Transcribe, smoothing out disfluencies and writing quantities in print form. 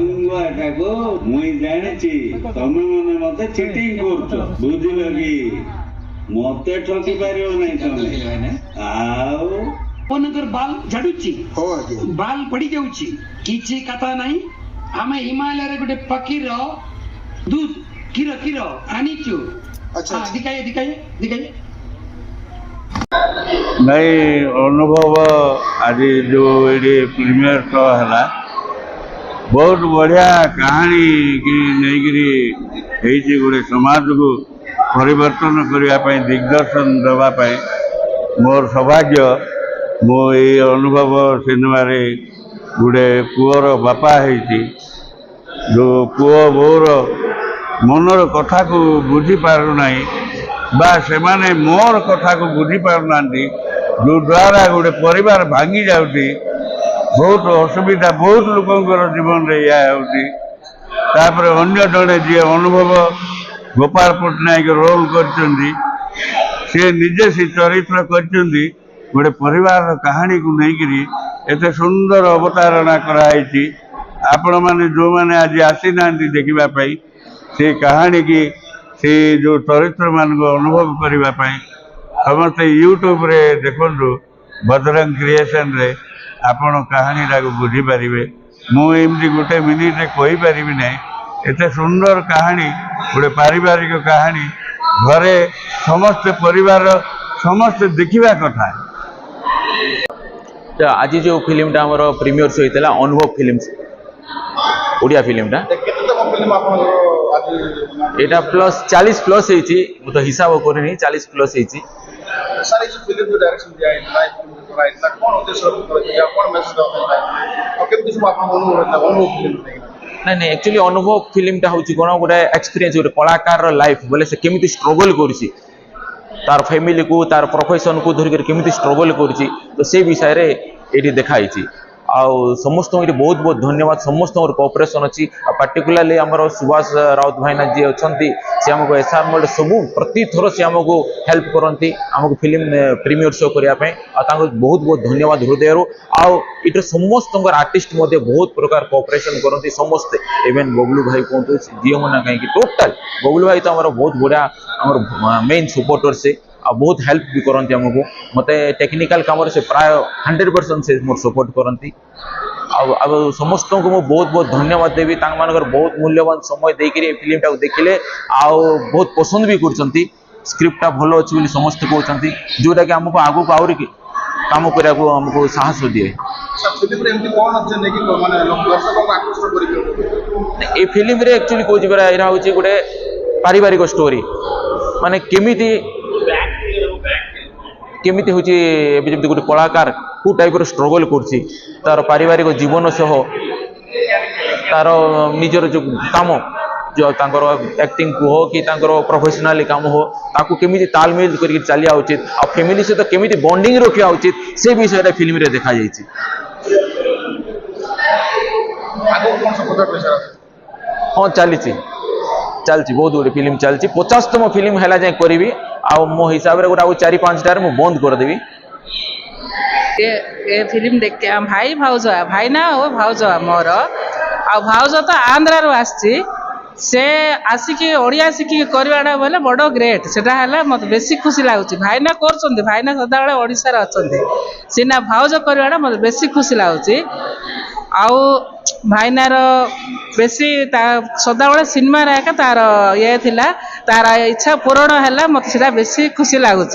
ଏଟାକୁ ମୁଇଁ ଜାଣିଛି ତମେ ମାନେ ମତେ ଚିଟିଂ କରୁଛ ବୁଝିଲ କି ମତେ ଠକି ପାରିବ ନାହିଁ ତମେ ଆଉ ଆପଣଙ୍କର ବାଲ ଝଡୁଛି ବାଲ ପଡି ଯାଉଛି କିଛି କଥା ନାହିଁ ଆମେ ହିମାଳୟରେ ଗୋଟେ ପକ୍ଷୀର ଦୁଧ କ୍ଷୀର କ୍ଷୀର ଆଣିଛୁ ଦିକାଏ ଦିକାଏ ଦିକାଏ ନାଇଁ ଅନୁଭବ ଆଜି ଯୋଉ ଏଠି ପ୍ରିମିୟର ଶୋ ହେଲା बहुत बढ़िया कहानी की नहींकरी ହେଇଛି ଗୋଟେ ସମାଜକୁ ପରିବର୍ତ୍ତନ କରିବା ପାଇଁ ଦିଗଦର୍ଶନ ଦେବା ପାଇଁ ମୋର ସୌଭାଗ୍ୟ ମୁଁ ଏଇ ଅନୁଭବ ସିନେମାରେ ଗୋଟେ ପୁଅର ବାପା ହେଇଛି ଯେଉଁ ପୁଅ ବୋଉର ମନର କଥାକୁ ବୁଝିପାରୁନାହିଁ ବା ସେମାନେ ମୋର କଥାକୁ ବୁଝିପାରୁନାହାନ୍ତି ଯେଉଁଦ୍ୱାରା ଗୋଟେ ପରିବାର ଭାଙ୍ଗି ଯାଉଛି बहुत असुविधा बहुत लोकंर जीवन रे या होती तापरे अन्य जड़े जी अनुभव गोपाल पट्टनायक रोल करचंदी से निजे से चरित्र करचंदी गोटे परिवार कहानी को लेकिरी एते सुंदर अवतारणा कराई आपण माने जो माने आज आसी नांदी देखिबा पई से कहानी की से जो चरित्र मान को अनुभव करिबा पई समस्त यूट्यूब रे देखंदु बजरंग क्रिएशन रे आपण कहानी टाक बुझीपारे मुझे गोटे मिनिट कहीपरि ना एत सुंदर कहानी गोटे पारिवारिक कहानी घरे समस्त परिवार समस्त देखा कथा आज जो फिल्मटा आमर प्रीमियर शो होता अनुभव फिल्म ओडिया फिल्मटा यहाँ प्लस 40 प्लस होती तो हिसाब करनी 40 प्लस होती नहीं एक्चुअली अनुभव फिल्मटा हूँ कौन गोटे एक्सपीरियंस गोटे कलाकार लाइफ बोले से केमिति स्ट्रगल करुछि तार फैमिली को तार प्रोफेशन को धरिक केमिति स्ट्रगल करुछि तो से विषय रे एठी देखाई आउ समस्त बहुत बहुत धन्यवाद समस्त कोऑपरेशन अच्छी पार्टिकुलरली आमर सुभाष राउत भाईना जी अच्छा सी आमको एसआर मोल्ड सबू प्रति थर सी आमको हेल्प करती आमको फिल्म प्रीमियर शो करने बहुत बहुत धन्यवाद हृदय आउ इटर समस्त आर्टिस्ट बहुत प्रकार कोऑपरेशन करती समस्ते इवेन बबलू भाई कहतु जी मना कहीं टोटाल बबलू भाई तो आम बहुत बढ़िया आम मेन सपोर्टर से बहुत हेल्प भी करती आमको मत टेक्निकल काम से प्राय 100% से मोर सपोर्ट करती अब समस्त को मुझे बहुत बहुत धन्यवाद देवी बहुत मूल्यवान समय देकर फिल्म टाक देखिले आउ बहुत पसंद भी कर स्क्रिप्टा भल अच्छी समस्त कहते जोटा कि आमको आगू आहरी काम करने को आमको साहस दिए ये फिल्म रे एक्चुअली कौन यहाँ हूँ गोटे पारिवारिक स्टोरी माने केमिति हूँ जमी गोटे कलाकार कौ टाइप स्ट्रगल कर तार पारिवारिक जीवन सह तार निजर जो काम जो एक्टिंग को हो कि प्रोफेशनली काम हो ताकू केमिति तालमेल करके चलिया उचित आ फैमिली सहित केमिति बॉन्डिंग रखा उचित से विषय फिल्म रे देखा जाइए हाँ चली बहुत गुड फिल्म चलती 50तम फिल्म है जाए करी आ मो हिसाब से गोटे 4-5टार मु बंद करदेवी ये फिल्म देखते भाई भाउज भाई ना हो भाउज मोर आ भाउज तो आंध्र आसी से आसिक ओडिया शिखिक करवाटा बोले बड़ ग्रेट सेटा है मत बेसी खुशी लगुच भाईना कर भाईना सदा बेले ओडिशा रे अच्छा सीना भाउज करवाटा मत बेसी खुशी लगुच आउ भाईनार बेसी सदा बेले सिनेमा एका तार ये थिला तार इच्छा पूरण है मत बेसी खुशी लगुच।